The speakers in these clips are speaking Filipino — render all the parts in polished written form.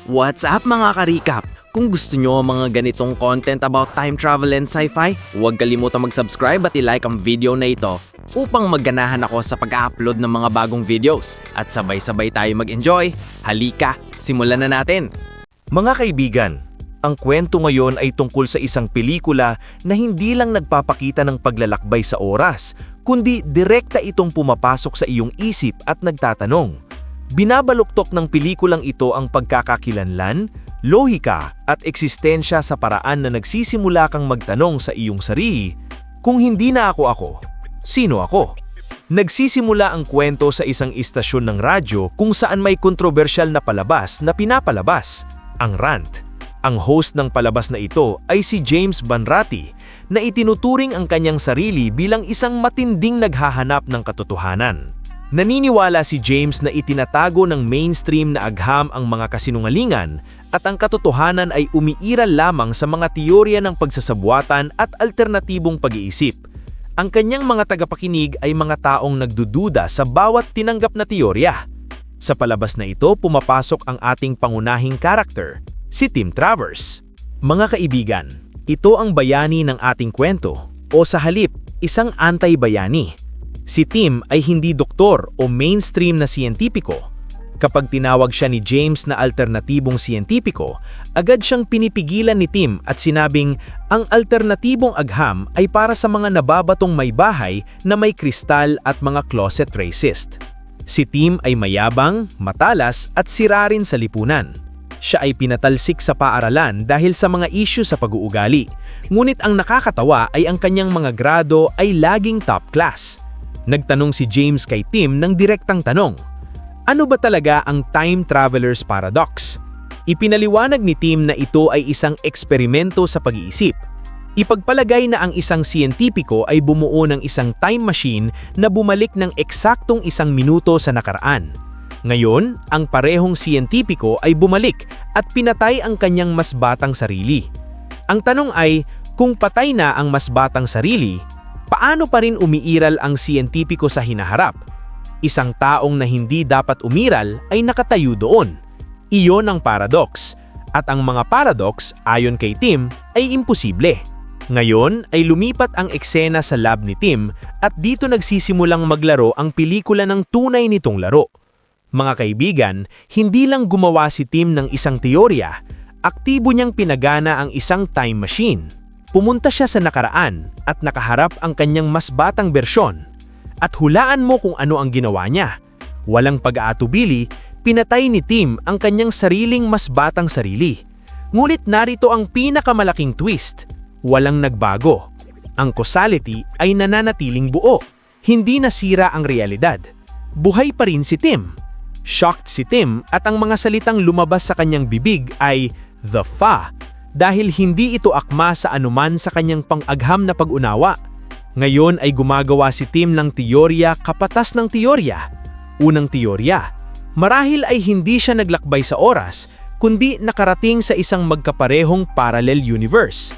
What's up mga ka-recap? Kung gusto nyo ang mga ganitong content about time travel and sci-fi, huwag kalimutang mag-subscribe at i-like ang video na ito upang magganahan ako sa pag-upload ng mga bagong videos at sabay-sabay tayo mag-enjoy. Halika, simulan na natin! Mga kaibigan, ang kwento ngayon ay tungkol sa isang pelikula na hindi lang nagpapakita ng paglalakbay sa oras, kundi direkta itong pumapasok sa iyong isip at nagtatanong. Binabaluktok ng pelikulang ito ang pagkakakilanlan, lohika at eksistensya sa paraan na nagsisimula kang magtanong sa iyong sarili, kung hindi na ako, sino ako? Nagsisimula ang kwento sa isang istasyon ng radyo kung saan may kontrobersyal na palabas na pinapalabas, ang rant. Ang host ng palabas na ito ay si James Banratti na itinuturing ang kanyang sarili bilang isang matinding naghahanap ng katotohanan. Naniniwala si James na itinatago ng mainstream na agham ang mga kasinungalingan at ang katotohanan ay umiiral lamang sa mga teorya ng pagsasabuatan at alternatibong pag-iisip. Ang kanyang mga tagapakinig ay mga taong nagdududa sa bawat tinanggap na teorya. Sa palabas na ito, pumapasok ang ating pangunahing karakter, si Tim Travers. Mga kaibigan, ito ang bayani ng ating kwento o sa halip, isang anti-bayani. Si Tim ay hindi doktor o mainstream na siyentipiko. Kapag tinawag siya ni James na alternatibong siyentipiko, agad siyang pinipigilan ni Tim at sinabing ang alternatibong agham ay para sa mga nababatong may bahay na may kristal at mga closet racist. Si Tim ay mayabang, matalas at sira rin sa lipunan. Siya ay pinatalsik sa paaralan dahil sa mga issue sa pag-uugali. Ngunit ang nakakatawa ay ang kanyang mga grado ay laging top class. Nagtanong si James kay Tim ng direktang tanong, ano ba talaga ang time traveler's paradox? Ipinaliwanag ni Tim na ito ay isang eksperimento sa pag-iisip. Ipagpalagay na ang isang siyentipiko ay bumuo ng isang time machine na bumalik ng eksaktong 1 minuto sa nakaraan. Ngayon, ang parehong siyentipiko ay bumalik at pinatay ang kanyang mas batang sarili. Ang tanong ay, kung patay na ang mas batang sarili, paano pa rin umiiral ang siyentipiko sa hinaharap? Isang taong na hindi dapat umiral ay nakatayo doon. Iyon ang paradox. At ang mga paradox, ayon kay Tim, ay imposible. Ngayon ay lumipat ang eksena sa lab ni Tim at dito nagsisimulang maglaro ang pelikula ng tunay nitong laro. Mga kaibigan, hindi lang gumawa si Tim ng isang teorya, aktibo niyang pinagana ang isang time machine. Pumunta siya sa nakaraan at nakaharap ang kanyang mas batang bersyon. At hulaan mo kung ano ang ginawa niya. Walang pag-aatubili, pinatay ni Tim ang kanyang sariling mas batang sarili. Ngunit narito ang pinakamalaking twist. Walang nagbago. Ang causality ay nananatiling buo. Hindi nasira ang realidad. Buhay pa rin si Tim. Shocked si Tim at ang mga salitang lumabas sa kanyang bibig ay the fa. Dahil hindi ito akma sa anuman sa kanyang pang-agham na pag-unawa. Ngayon ay gumagawa si Tim ng teorya kapatas ng teorya. Unang teorya, marahil ay hindi siya naglakbay sa oras, kundi nakarating sa isang magkaparehong parallel universe.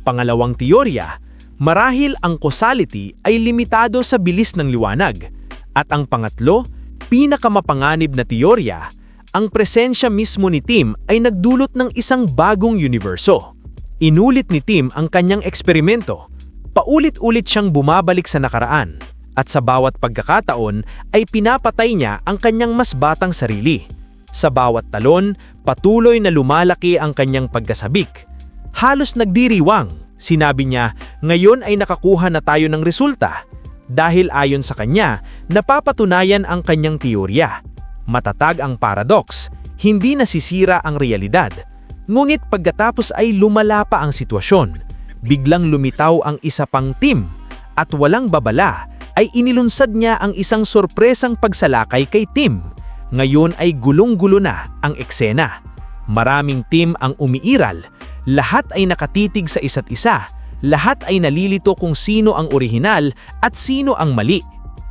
Pangalawang teorya, marahil ang causality ay limitado sa bilis ng liwanag. At ang pangatlo, pinakamapanganib na teorya, ang presensya mismo ni Tim ay nagdulot ng isang bagong universo. Inulit ni Tim ang kanyang eksperimento. Paulit-ulit siyang bumabalik sa nakaraan at sa bawat pagkakataon ay pinapatay niya ang kanyang mas batang sarili. Sa bawat talon, patuloy na lumalaki ang kanyang pagkasabik. Halos nagdiriwang, sinabi niya, ngayon ay nakakuha na tayo ng resulta. Dahil ayon sa kanya, napapatunayan ang kanyang teorya. Matatag ang paradox, hindi nasisira ang realidad. Ngunit pagkatapos ay lumala pa ang sitwasyon. Biglang lumitaw ang isa pang Tim at walang babala ay inilunsad niya ang isang sorpresang pagsalakay kay Tim. Ngayon ay gulong-gulo na ang eksena. Maraming Tim ang umiiral, lahat ay nakatitig sa isa't isa, lahat ay nalilito kung sino ang orihinal at sino ang mali.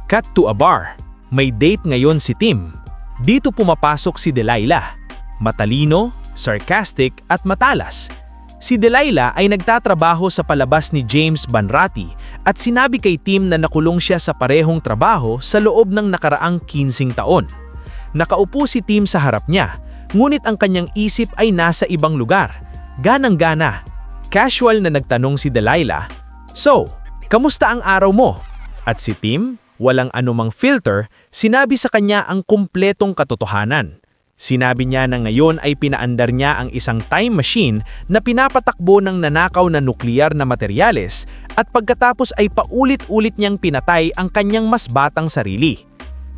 Cut to a bar. May date ngayon si Tim. Dito pumapasok si Delilah. Matalino, sarcastic at matalas. Si Delilah ay nagtatrabaho sa palabas ni James Banratti at sinabi kay Tim na nakulong siya sa parehong trabaho sa loob ng nakaraang 15 taon. Nakaupo si Tim sa harap niya, ngunit ang kanyang isip ay nasa ibang lugar. Ganang-gana. Casual na nagtanong si Delilah, "So, kamusta ang araw mo?" At si Tim, walang anumang filter, sinabi sa kanya ang kumpletong katotohanan. Sinabi niya na ngayon ay pinaandar niya ang isang time machine na pinapatakbo ng nanakaw na nukleyar na materyales at pagkatapos ay paulit-ulit niyang pinatay ang kanyang mas batang sarili.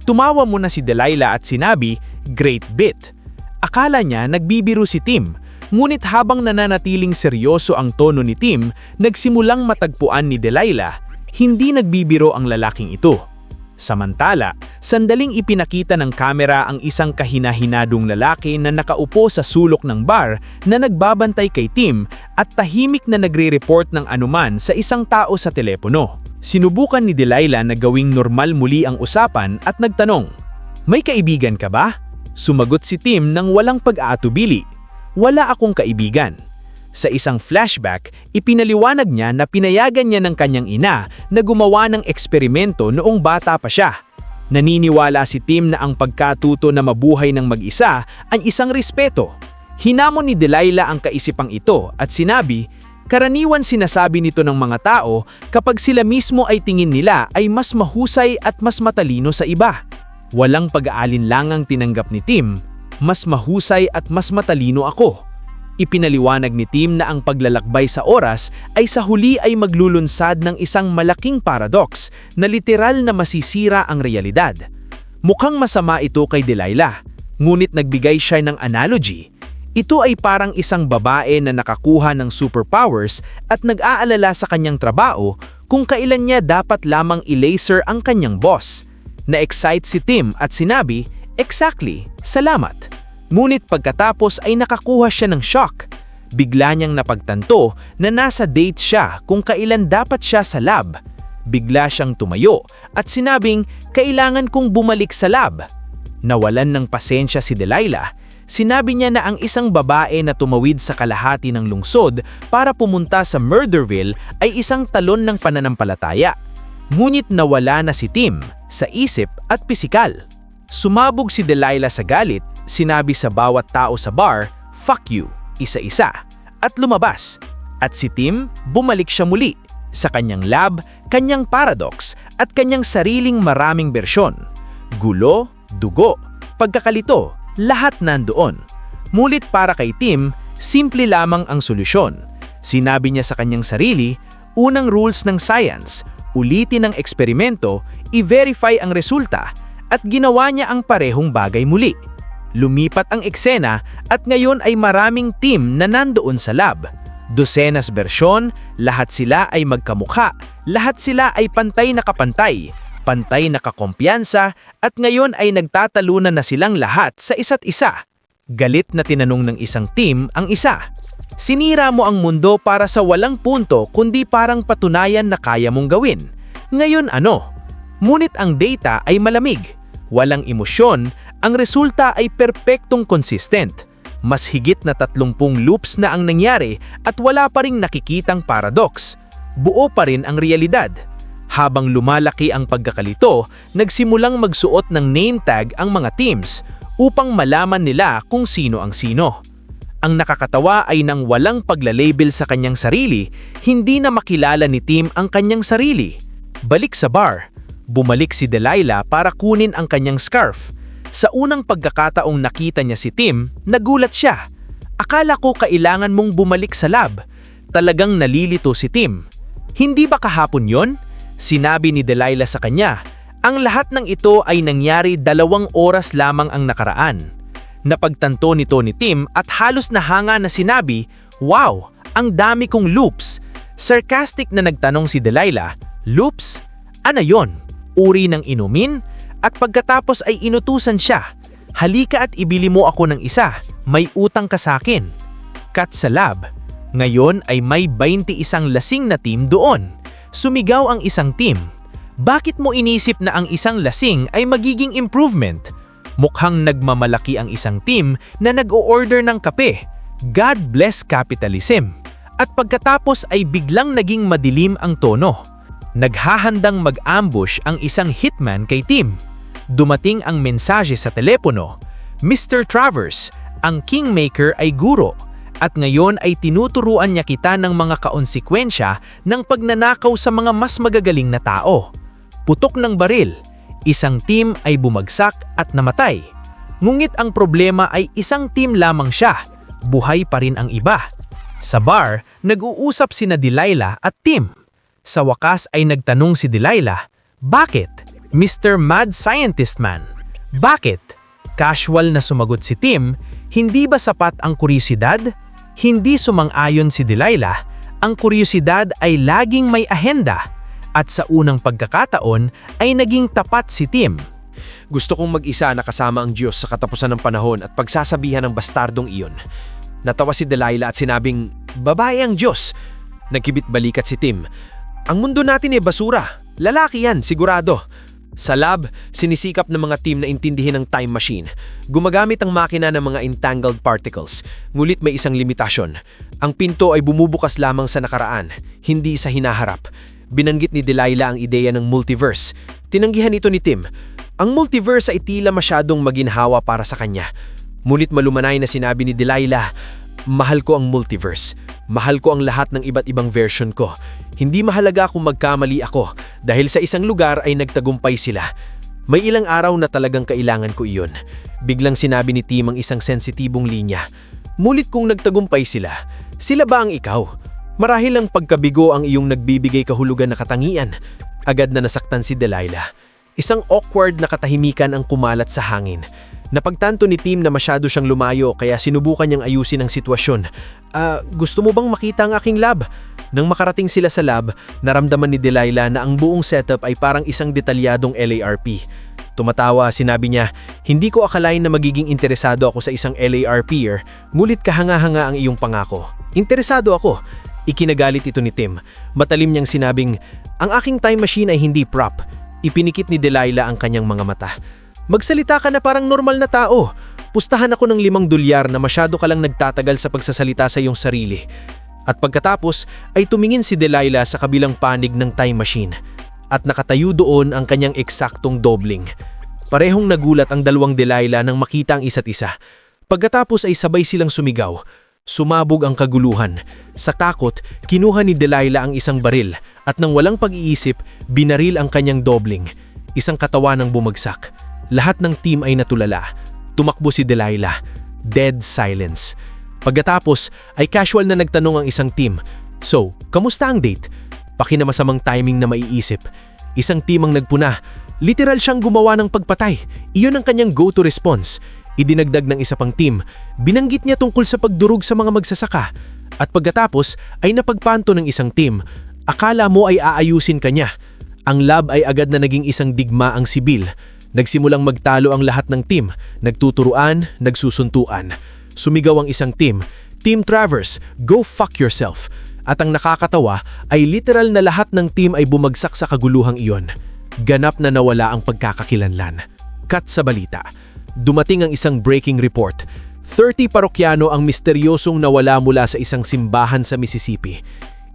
Tumawa muna si Delilah at sinabi, "Great bit." Akala niya nagbibiro si Tim, ngunit habang nananatiling seryoso ang tono ni Tim, nagsimulang matagpuan ni Delilah, hindi nagbibiro ang lalaking ito. Samantala, sandaling ipinakita ng kamera ang isang kahina-hinadong lalaki na nakaupo sa sulok ng bar na nagbabantay kay Tim at tahimik na nagre-report ng anuman sa isang tao sa telepono. Sinubukan ni Delilah na gawing normal muli ang usapan at nagtanong, "May kaibigan ka ba?" Sumagot si Tim nang walang pag-aatubili, "Wala akong kaibigan." Sa isang flashback, ipinaliwanag niya na pinayagan niya ng kanyang ina na gumawa ng eksperimento noong bata pa siya. Naniniwala si Tim na ang pagkatuto na mabuhay ng mag-isa ay isang respeto. Hinamon ni Delilah ang kaisipang ito at sinabi, karaniwan sinasabi nito ng mga tao kapag sila mismo ay tingin nila ay mas mahusay at mas matalino sa iba. Walang pag-aalinlangang tinanggap ni Tim, "Mas mahusay at mas matalino ako." Ipinaliwanag ni Tim na ang paglalakbay sa oras ay sa huli ay maglulunsad ng isang malaking paradox na literal na masisira ang realidad. Mukhang masama ito kay Delilah, ngunit nagbigay siya ng analogy. Ito ay parang isang babae na nakakuha ng superpowers at nag-aalala sa kanyang trabaho kung kailan niya dapat lamang i-laser ang kanyang boss. Na-excite si Tim at sinabi, "Exactly, salamat." Ngunit pagkatapos ay nakakuha siya ng shock. Bigla niyang napagtanto na nasa date siya kung kailan dapat siya sa lab. Bigla siyang tumayo at sinabing kailangan kong bumalik sa lab. Nawalan ng pasensya si Delilah. Sinabi niya na ang isang babae na tumawid sa kalahati ng lungsod para pumunta sa Murderville ay isang talon ng pananampalataya. Ngunit nawala na si Tim sa isip at pisikal. Sumabog si Delilah sa galit, sinabi sa bawat tao sa bar, "Fuck you," isa-isa, at lumabas. At si Tim, bumalik siya muli sa kanyang lab, kanyang paradox, at kanyang sariling maraming bersyon. Gulo, dugo, pagkakalito, lahat nandoon. Mulit para kay Tim, simple lamang ang solusyon. Sinabi niya sa kanyang sarili, unang rules ng science, ulitin ang eksperimento, i-verify ang resulta, at ginawa niya ang parehong bagay muli. Lumipat ang eksena at ngayon ay maraming team na nandoon sa lab. Dosenas bersyon, lahat sila ay magkamukha, lahat sila ay pantay na kapantay, pantay na kakumpiyansa, at ngayon ay nagtatalunan na silang lahat sa isa't isa. Galit na tinanong ng isang team ang isa, "Sinira mo ang mundo para sa walang punto kundi parang patunayan na kaya mong gawin. Ngayon ano?" Ngunit ang data ay malamig. Walang emosyon, ang resulta ay perpektong consistent. Mas higit na 30 loops na ang nangyari at wala pa ring nakikitang paradox. Buo pa rin ang realidad. Habang lumalaki ang pagkakalito, nagsimulang magsuot ng name tag ang mga teams upang malaman nila kung sino ang sino. Ang nakakatawa ay nang walang paglalabel sa kanyang sarili, hindi na makilala ni Tim ang kanyang sarili. Balik sa bar. Bumalik si Delilah para kunin ang kanyang scarf. Sa unang pagkakataong nakita niya si Tim, nagulat siya. "Akala ko kailangan mong bumalik sa lab." Talagang nalilito si Tim. "Hindi ba kahapon yon?" Sinabi ni Delilah sa kanya. Ang lahat ng ito ay nangyari 2 oras lamang ang nakaraan. Napagtanto nito ni Tim at halos nahanga na sinabi, "Wow, ang dami kong loops." Sarcastic na nagtanong si Delilah, "Loops? Ano yon? Uri ng inumin?" At pagkatapos ay inutusan siya, "Halika at ibili mo ako ng isa, may utang ka sa akin." Cut sa lab. Ngayon ay may 21 lasing na team doon. Sumigaw ang isang team, "Bakit mo inisip na ang isang lasing ay magiging improvement?" Mukhang nagmamalaki ang isang team na nag-o-order ng kape. God bless capitalism. At pagkatapos ay biglang naging madilim ang tono. Naghahandang mag-ambush ang isang hitman kay Tim. Dumating ang mensahe sa telepono, "Mr. Travers, Ang Kingmaker ay guro at ngayon ay tinuturuan niya kita ng mga kaonsekwensya ng pagnanakaw sa mga mas magagaling na tao. Putok ng baril, isang team ay bumagsak at namatay. Ngunit ang problema ay isang team lamang siya, buhay pa rin ang iba. Sa bar, nag-uusap sina Delilah at Tim. Sa wakas ay nagtanong si Delilah, "Bakit? Mr. Mad Scientist Man, bakit?" Casual na sumagot si Tim, "Hindi ba sapat ang kuryosidad?" Hindi sumang-ayon si Delilah, ang kuryosidad ay laging may ahenda. At sa unang pagkakataon ay naging tapat si Tim. Gusto kong mag-isa na kasama ang Diyos sa katapusan ng panahon at pagsasabihan ng bastardong iyon. Natawa si Delilah at sinabing, "Babae ang Diyos." Nagkibit balikat si Tim. "Ang mundo natin ay basura. Lalaki yan, sigurado." Sa lab, sinisikap ng mga team na intindihin ang time machine. Gumagamit ang makina ng mga entangled particles, ngulit may isang limitasyon. Ang pinto ay bumubukas lamang sa nakaraan, hindi sa hinaharap. Binanggit ni Delilah ang ideya ng multiverse. Tinanggihan ito ni Tim. Ang multiverse ay tila masyadong maginhawa para sa kanya. Ngunit malumanay na sinabi ni Delilah, "Mahal ko ang multiverse. Mahal ko ang lahat ng iba't ibang version ko. Hindi mahalaga kung magkamali ako dahil sa isang lugar ay nagtagumpay sila. May ilang araw na talagang kailangan ko iyon." Biglang sinabi ni Tim ang isang sensitibong linya. "Mulit kung nagtagumpay sila, sila ba ang ikaw? Marahil ang pagkabigo ang iyong nagbibigay kahulugan na katangian." Agad na nasaktan si Delilah. Isang awkward na katahimikan ang kumalat sa hangin. Napagtanto ni Tim na masyado siyang lumayo kaya sinubukan niyang ayusin ang sitwasyon. Gusto mo bang makita ang aking lab?" Nang makarating sila sa lab, naramdaman ni Delilah na ang buong setup ay parang isang detalyadong LARP. Tumatawa, sinabi niya, "Hindi ko akalain na magiging interesado ako sa isang LARPer, ngulit kahanga-hanga ang iyong pangako." "Interesado ako." Ikinagalit ito ni Tim. Matalim niyang sinabing, "Ang aking time machine ay hindi prop." Ipinikit ni Delilah ang kanyang mga mata. "Magsalita ka na parang normal na tao. Pustahan ako ng $5 na masyado ka lang nagtatagal sa pagsasalita sa iyong sarili." At pagkatapos ay tumingin si Delilah sa kabilang panig ng time machine. At nakatayo doon ang kanyang eksaktong dobling. Parehong nagulat ang dalawang Delilah nang makita ang isa't isa. Pagkatapos ay sabay silang sumigaw. Sumabog ang kaguluhan. Sa takot, kinuha ni Delilah ang isang baril at nang walang pag-iisip, binaril ang kanyang dobling. Isang katawan ang bumagsak. Lahat ng team ay natulala. Tumakbo si Delilah. Dead silence. Pagkatapos ay casual na nagtanong ang isang team, "So, kamusta ang date?" Pakinamasamang timing na maiisip. Isang team ang nagpuna. Literal siyang gumawa ng pagpatay. Iyon ang kanyang go-to response. Idinagdag ng isa pang team. Binanggit niya tungkol sa pagdurog sa mga magsasaka. At pagkatapos ay napagpanto ng isang team. Akala mo ay aayusin kanya. Ang lab ay agad na naging isang digmaang sibil. Nagsimulang magtalo ang lahat ng team. Nagtuturuan, nagsusuntuan. Sumigaw ang isang team, "Team Travers, go fuck yourself." At ang nakakatawa ay literal na lahat ng team ay bumagsak sa kaguluhang iyon. Ganap na nawala ang pagkakakilanlan. Cut sa balita. Dumating ang isang breaking report. 30 parokyano ang misteryosong nawala mula sa isang simbahan sa Mississippi.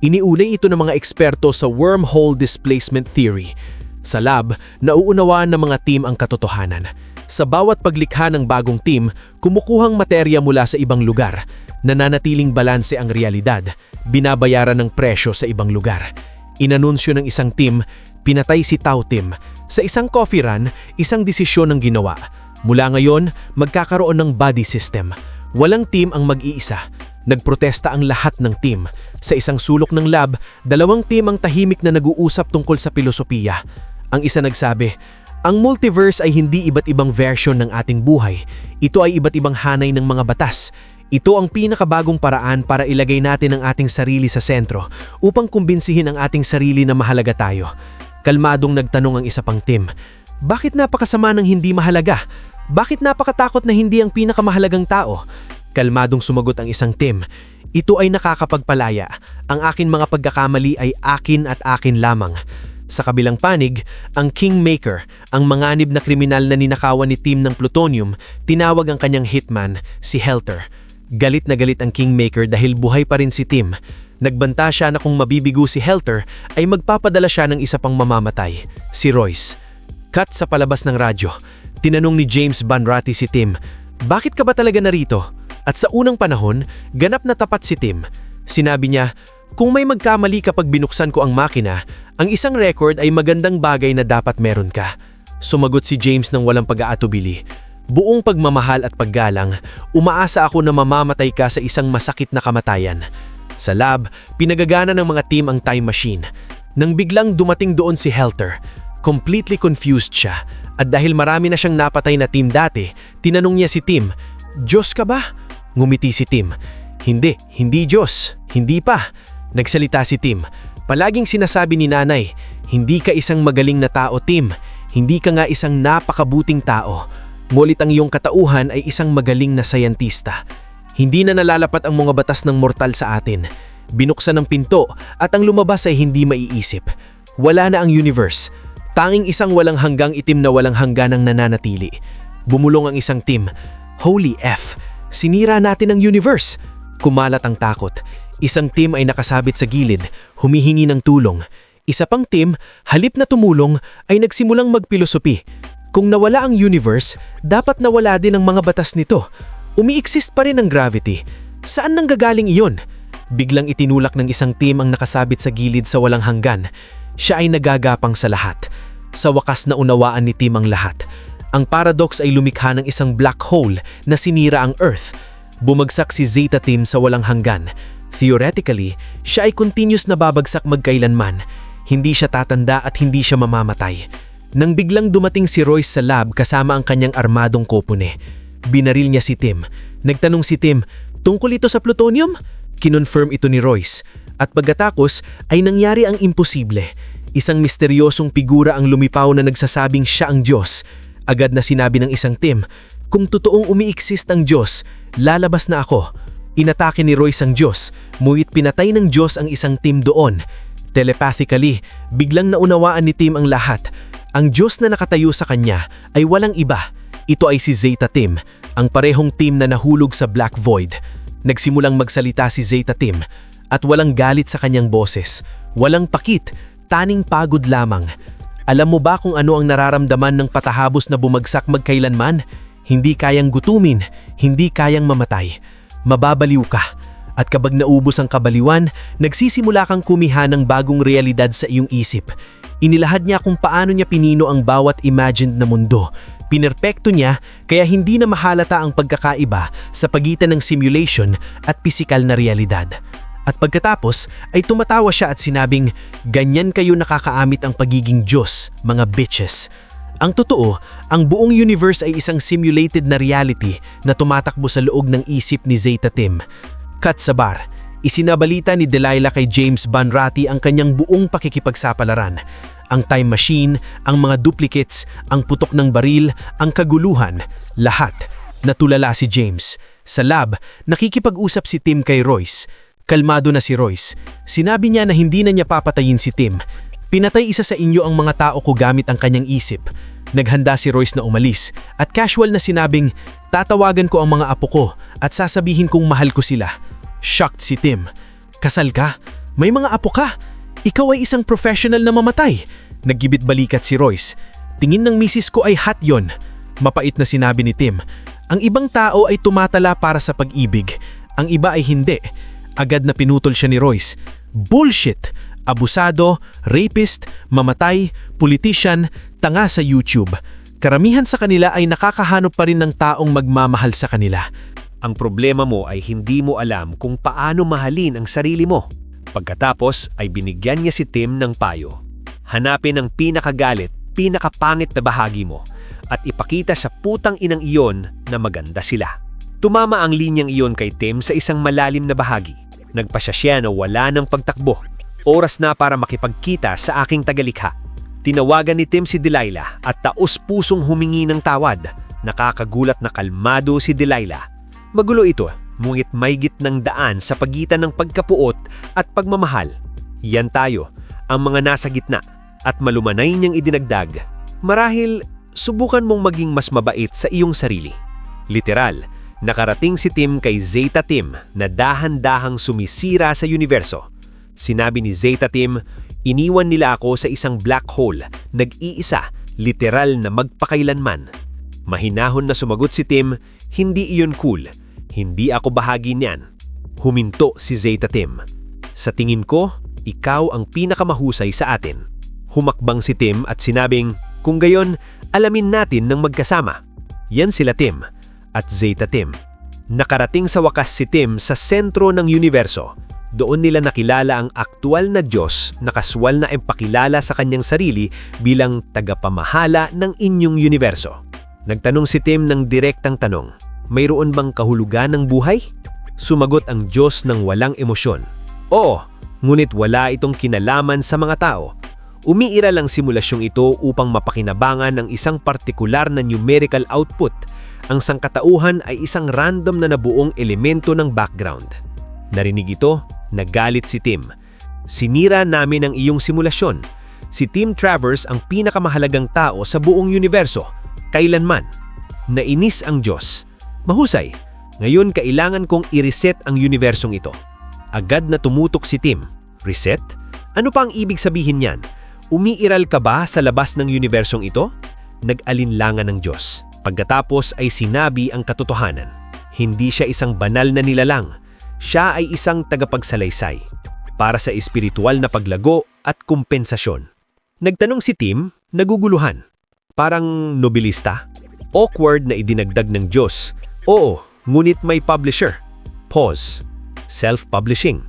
Iniulay ito ng mga eksperto sa wormhole displacement theory. Sa lab, nauunawaan ng mga team ang katotohanan. Sa bawat paglikha ng bagong team, kumukuhang materya mula sa ibang lugar. Nananatiling balanse ang realidad, binabayaran ng presyo sa ibang lugar. Inanunsyo ng isang team, pinatay si Tao Tim. Sa isang coffee run, isang desisyon ang ginawa. Mula ngayon, magkakaroon ng buddy system. Walang team ang mag-iisa. Nagprotesta ang lahat ng team. Sa isang sulok ng lab, 2 team ang tahimik na nag-uusap tungkol sa filosofiya. Ang isa nagsabi, "Ang multiverse ay hindi iba't ibang version ng ating buhay. Ito ay iba't ibang hanay ng mga batas. Ito ang pinakabagong paraan para ilagay natin ang ating sarili sa sentro upang kumbinsihin ang ating sarili na mahalaga tayo." Kalmadong nagtanong ang isa pang team, "Bakit napakasama ng hindi mahalaga? Bakit napakatakot na hindi ang pinakamahalagang tao?" Kalmadong sumagot ang isang team, "Ito ay nakakapagpalaya. Ang akin mga pagkakamali ay akin at akin lamang." Sa kabilang panig, ang Kingmaker, ang manganib na kriminal na ninakawan ni Tim ng plutonium, tinawag ang kanyang hitman, si Helter. Galit na galit ang Kingmaker dahil buhay pa rin si Tim. Nagbanta siya na kung mabibigo si Helter ay magpapadala siya ng isa pang mamamatay, si Royce. Cut sa palabas ng radyo. Tinanong ni James Banratti si Tim, "Bakit ka ba talaga narito?" At sa unang panahon, ganap na tapat si Tim. Sinabi niya, kung may magkamali kapag binuksan ko ang makina, ang isang record ay magandang bagay na dapat meron ka. Sumagot si James ng walang pag-aatubili. Buong pagmamahal at paggalang, umaasa ako na mamamatay ka sa isang masakit na kamatayan. Sa lab, pinagagana ng mga team ang time machine. Nang biglang dumating doon si Helter, completely confused siya. At dahil marami na siyang napatay na team dati, tinanong niya si Tim, "Diyos ka ba?" Ngumiti si Tim. Hindi Diyos. Hindi pa." Nagsalita si Tim. "Palaging sinasabi ni nanay, hindi ka isang magaling na tao, Tim. Hindi ka nga isang napakabuting tao. Ngunit ang iyong katauhan ay isang magaling na sayantista. Hindi na nalalapat ang mga batas ng mortal sa atin. Binuksan ang pinto at ang lumabas ay hindi maiisip. Wala na ang universe. Tanging isang walang hanggang itim na walang hangganang nananatili." Bumulong ang isang Tim. "Holy F! Sinira natin ang universe!" Kumalat ang takot. Isang Tim ay nakasabit sa gilid, humihingi ng tulong. Isa pang Tim, halip na tumulong, ay nagsimulang magpilosopi. Kung nawala ang universe, dapat nawala din ang mga batas nito. Umi-exist pa rin ang gravity. Saan nanggagaling iyon? Biglang itinulak ng isang Tim ang nakasabit sa gilid sa walang hanggan. Siya ay nagagapang sa lahat. Sa wakas na unawaan ni Tim ang lahat. Ang paradox ay lumikha ng isang black hole na sinira ang Earth. Bumagsak si Zeta Tim sa walang hanggan. Theoretically, siya ay continuous na babagsak magkailanman. Hindi siya tatanda at hindi siya mamamatay. Nang biglang dumating si Royce sa lab kasama ang kanyang armadong kopone. Binaril niya si Tim. Nagtanong si Tim, "Tungkol ito sa plutonium?" Kinonfirm ito ni Royce. At pagkatapos ay nangyari ang imposible. Isang misteryosong figura ang lumipaw na nagsasabing siya ang Diyos. Agad na sinabi ng isang Tim, "Kung totoong umi-exist ang Diyos, lalabas na ako." Inatake ni Royce ang Diyos, ngunit pinatay ng Diyos ang isang Tim doon. Telepathically, biglang naunawaan ni Tim ang lahat. Ang Diyos na nakatayo sa kanya ay walang iba. Ito ay si Zeta Tim, ang parehong Tim na nahulog sa Black Void. Nagsimulang magsalita si Zeta Tim at walang galit sa kanyang boses. Walang pakit, taning pagod lamang. Alam mo ba kung ano ang nararamdaman ng patahabos na bumagsak magkailanman? Hindi kayang gutumin, hindi kayang mamatay. Mababaliw ka. At kapag naubos ang kabaliwan, nagsisimula kang kumiha ng bagong realidad sa iyong isip. Inilahad niya kung paano niya pinino ang bawat imagined na mundo. Pinerpekto niya kaya hindi na mahalata ang pagkakaiba sa pagitan ng simulation at pisikal na realidad. At pagkatapos ay tumatawa siya at sinabing, "Ganyan kayo nakakaamit ang pagiging Diyos, mga bitches." Ang totoo, ang buong universe ay isang simulated na reality na tumatakbo sa loob ng isip ni Zeta Tim. Cut sa bar. Isinabalita ni Delilah kay James Banratti ang kanyang buong pakikipagsapalaran. Ang time machine, ang mga duplicates, ang putok ng baril, ang kaguluhan, lahat. Natulala si James. Sa lab, nakikipag-usap si Tim kay Royce. Kalmado na si Royce. Sinabi niya na hindi na niya papatayin si Tim. "Pinatay isa sa inyo ang mga tao ko gamit ang kanyang isip." Naghanda si Royce na umalis at casual na sinabing, "Tatawagan ko ang mga apo ko at sasabihin kong mahal ko sila." Shocked si Tim. "Kasal ka? May mga apo ka? Ikaw ay isang professional na mamatay." Naggibit balikat si Royce. "Tingin ng misis ko ay hot yon." Mapait na sinabi ni Tim. "Ang ibang tao ay tumatala para sa pag-ibig. Ang iba ay hindi." Agad na pinutol siya ni Royce. "Bullshit! Abusado, rapist, mamatay, politician, tanga sa YouTube. Karamihan sa kanila ay nakakahanap pa rin ng taong magmamahal sa kanila." Ang problema mo ay hindi mo alam kung paano mahalin ang sarili mo. Pagkatapos ay binigyan niya si Tim ng payo. Hanapin ang pinakagalit, pinakapangit na bahagi mo at ipakita sa putang inang iyon na maganda sila. Tumama ang linyang iyon kay Tim sa isang malalim na bahagi. Nagpasya siya na wala ng pagtakbo. Oras na para makipagkita sa aking tagalikha. Tinawagan ni Tim si Delilah at taos-pusong humingi ng tawad. Nakakagulat na kalmado si Delilah. Magulo ito, ngunit maygit ng daan sa pagitan ng pagkapuot at pagmamahal. Yan tayo, ang mga nasa gitna, at malumanay niyang idinagdag. Marahil, subukan mong maging mas mabait sa iyong sarili. Literal, nakarating si Tim kay Zeta Tim na dahan-dahang sumisira sa universo. Sinabi ni Zeta Tim, "Iniwan nila ako sa isang black hole, nag-iisa, literal na magpakailanman." Mahinahon na sumagot si Tim, "Hindi iyon cool. Hindi ako bahagi niyan. Huminto si Zeta Tim. Sa tingin ko, ikaw ang pinakamahusay sa atin. Humakbang si Tim at sinabing, kung gayon, alamin natin ng magkasama. Yan sila Tim at Zeta Tim. Nakarating sa wakas si Tim sa sentro ng universo. Doon nila nakilala ang aktwal na Diyos na kaswal na ipakilala sa kanyang sarili bilang tagapamahala ng inyong universo. Nagtanong si Tim ng direktang tanong, mayroon bang kahulugan ng buhay? Sumagot ang Diyos ng walang emosyon. Oo, ngunit wala itong kinalaman sa mga tao. Umiiral ang simulasyong ito upang mapakinabangan ng isang partikular na numerical output. Ang sangkatauhan ay isang random na nabuong elemento ng background. Narinig ito, nagalit si Tim. Sinira namin ang iyong simulasyon. Si Tim Travers ang pinakamahalagang tao sa buong universo. Kailanman. Nainis ang Diyos. Mahusay. Ngayon kailangan kong i-reset ang universong ito. Agad na tumutok si Tim. Reset? Ano pa ang ibig sabihin niyan? Umiiral ka ba sa labas ng universong ito? Nag-alinlangan ng Diyos. Pagkatapos ay sinabi ang katotohanan. Hindi siya isang banal na nilalang. Siya ay isang tagapagsalaysay para sa espiritual na paglago at kompensasyon. Nagtanong si Tim, naguguluhan. Parang nobilista. Awkward na idinagdag ng Diyos. Oo, ngunit may publisher. Pause. Self-publishing.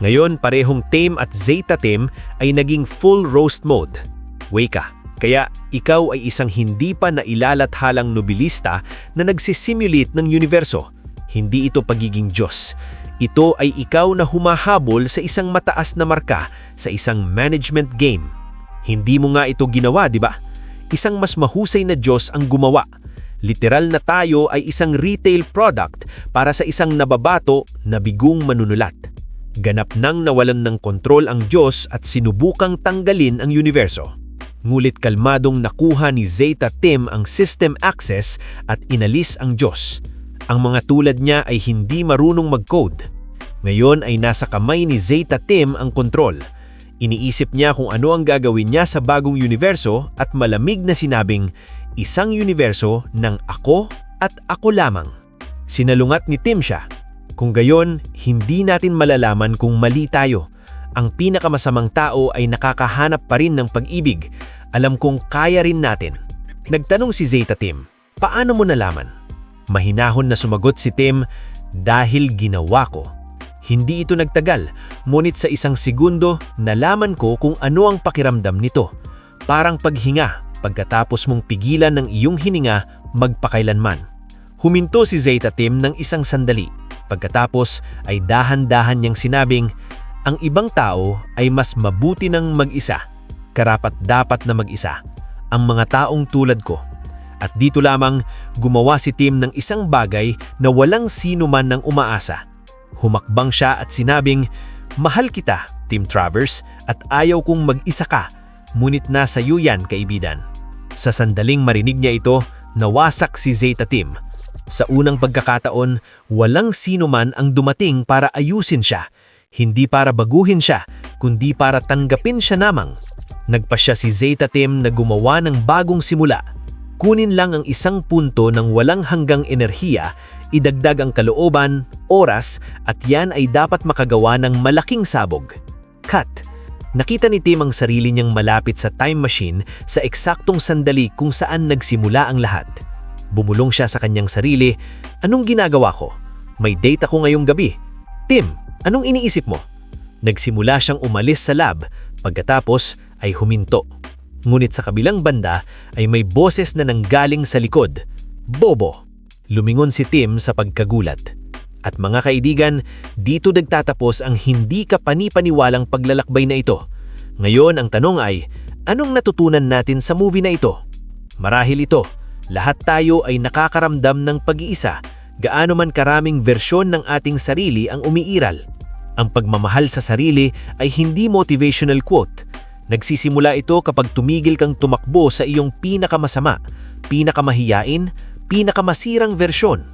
Ngayon, parehong Tim at Zeta Tim ay naging full roast mode. Weka, kaya ikaw ay isang hindi pa nailalathalang nobilista na nagsisimulate ng universo. Hindi ito pagiging Diyos. Ito ay ikaw na humahabol sa isang mataas na marka sa isang management game. Hindi mo nga ito ginawa, di ba? Isang mas mahusay na Diyos ang gumawa. Literal na tayo ay isang retail product para sa isang nababato na bigong manunulat. Ganap nang nawalan ng kontrol ang Diyos at sinubukang tanggalin ang universo. Ngulit kalmadong nakuha ni Zeta Tim ang system access at inalis ang Diyos. Ang mga tulad niya ay hindi marunong mag-code. Ngayon ay nasa kamay ni Zeta Tim ang kontrol. Iniisip niya kung ano ang gagawin niya sa bagong universo at malamig na sinabing, isang universo ng ako at ako lamang. Sinalungat ni Tim siya. Kung gayon, hindi natin malalaman kung mali tayo. Ang pinakamasamang tao ay nakakahanap pa rin ng pag-ibig. Alam kong kaya rin natin. Nagtanong si Zeta Tim, paano mo nalaman? Mahinahon na sumagot si Tim, dahil ginawa ko. Hindi ito nagtagal, ngunit sa isang segundo, nalaman ko kung ano ang pakiramdam nito. Parang paghinga, pagkatapos mong pigilan ng iyong hininga magpakailanman. Huminto si Zeta Tim ng isang sandali. Pagkatapos ay dahan-dahan niyang sinabing, ang ibang tao ay mas mabuti ng mag-isa, karapat-dapat na mag-isa, ang mga taong tulad ko. At dito lamang gumawa si Tim ng isang bagay na walang sino man nang umaasa. Humakbang siya at sinabing, mahal kita, Tim Travers, at ayaw kong mag-isa ka, ngunit nasa iyo yan, kaibigan. Sa sandaling marinig niya ito, nawasak si Zeta Tim. Sa unang pagkakataon, walang sino man ang dumating para ayusin siya. Hindi para baguhin siya, kundi para tanggapin siya namang. Nagpasya si Zeta Tim na gumawa ng bagong simula. Kunin lang ang isang punto ng walang hanggang enerhiya, idagdag ang kalooban, oras, at yan ay dapat makagawa ng malaking sabog. Cut. Nakita ni Tim ang sarili niyang malapit sa time machine sa eksaktong sandali kung saan nagsimula ang lahat. Bumulong siya sa kanyang sarili, anong ginagawa ko? May date ako ngayong gabi. Tim, anong iniisip mo? Nagsimula siyang umalis sa lab, pagkatapos ay huminto. Ngunit sa kabilang banda ay may boses na nanggaling sa likod. Bobo! Lumingon si Tim sa pagkagulat. At mga kaibigan, dito nagtatapos ang hindi kapani-paniwalang paglalakbay na ito. Ngayon ang tanong ay, anong natutunan natin sa movie na ito? Marahil ito, lahat tayo ay nakakaramdam ng pag-iisa, gaano man karaming versyon ng ating sarili ang umiiral. Ang pagmamahal sa sarili ay hindi motivational quote. Nagsisimula ito kapag tumigil kang tumakbo sa iyong pinakamasama, pinakamahiyain, pinakamasirang versyon.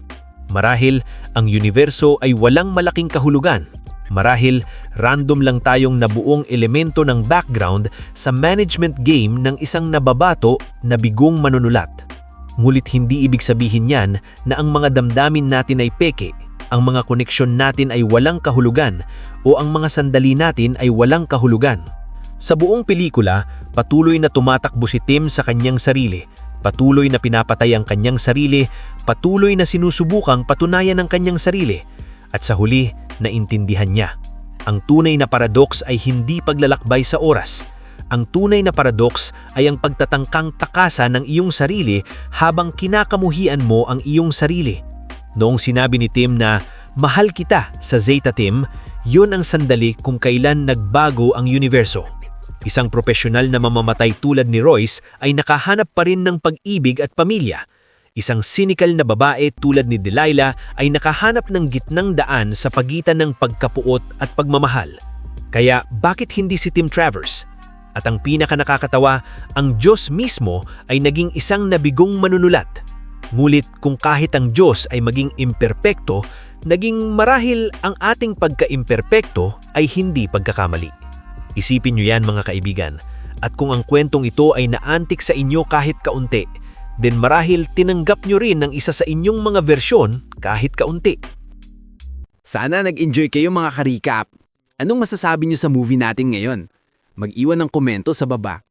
Marahil, ang universo ay walang malaking kahulugan. Marahil, random lang tayong nabuong elemento ng background sa management game ng isang nababato na bigong manunulat. Ngulit hindi ibig sabihin yan na ang mga damdamin natin ay peke. ang mga koneksyon natin ay walang kahulugan o ang mga sandali natin ay walang kahulugan. Sa buong pelikula, patuloy na tumatakbo si Tim sa kanyang sarili, patuloy na pinapatay ang kanyang sarili, patuloy na sinusubukang patunayan ang kanyang sarili, at sa huli, naintindihan niya. Ang tunay na paradox ay hindi paglalakbay sa oras. Ang tunay na paradox ay ang pagtatangkang takasan ng iyong sarili habang kinakamuhian mo ang iyong sarili. Noong sinabi ni Tim na, "Mahal kita" sa Zeta Tim, yun ang sandali kung kailan nagbago ang universo. Isang profesional na mamamatay tulad ni Royce ay nakahanap pa rin ng pag-ibig at pamilya. Isang cynical na babae tulad ni Delilah ay nakahanap ng gitnang daan sa pagitan ng pagkapuot at pagmamahal. Kaya bakit hindi si Tim Travers? At ang pinaka-nakakatawa, ang Diyos mismo ay naging isang nabigong manunulat. Ngulit kung kahit ang Diyos ay maging imperpekto, naging marahil ang ating pagka-imperpekto ay hindi pagkakamali. Isipin nyo yan mga kaibigan, at kung ang kwentong ito ay naantik sa inyo kahit kaunti, then marahil tinanggap nyo rin ng isa sa inyong mga versyon kahit kaunti. Sana nag-enjoy kayo mga ka-recap. Anong masasabi nyo sa movie natin ngayon? Mag-iwan ng komento sa baba.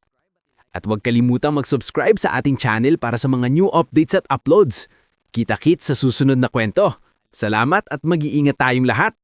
At huwag kalimutang mag-subscribe sa ating channel para sa mga new updates at uploads. Kita-kits sa susunod na kwento. Salamat at mag-iingat tayong lahat!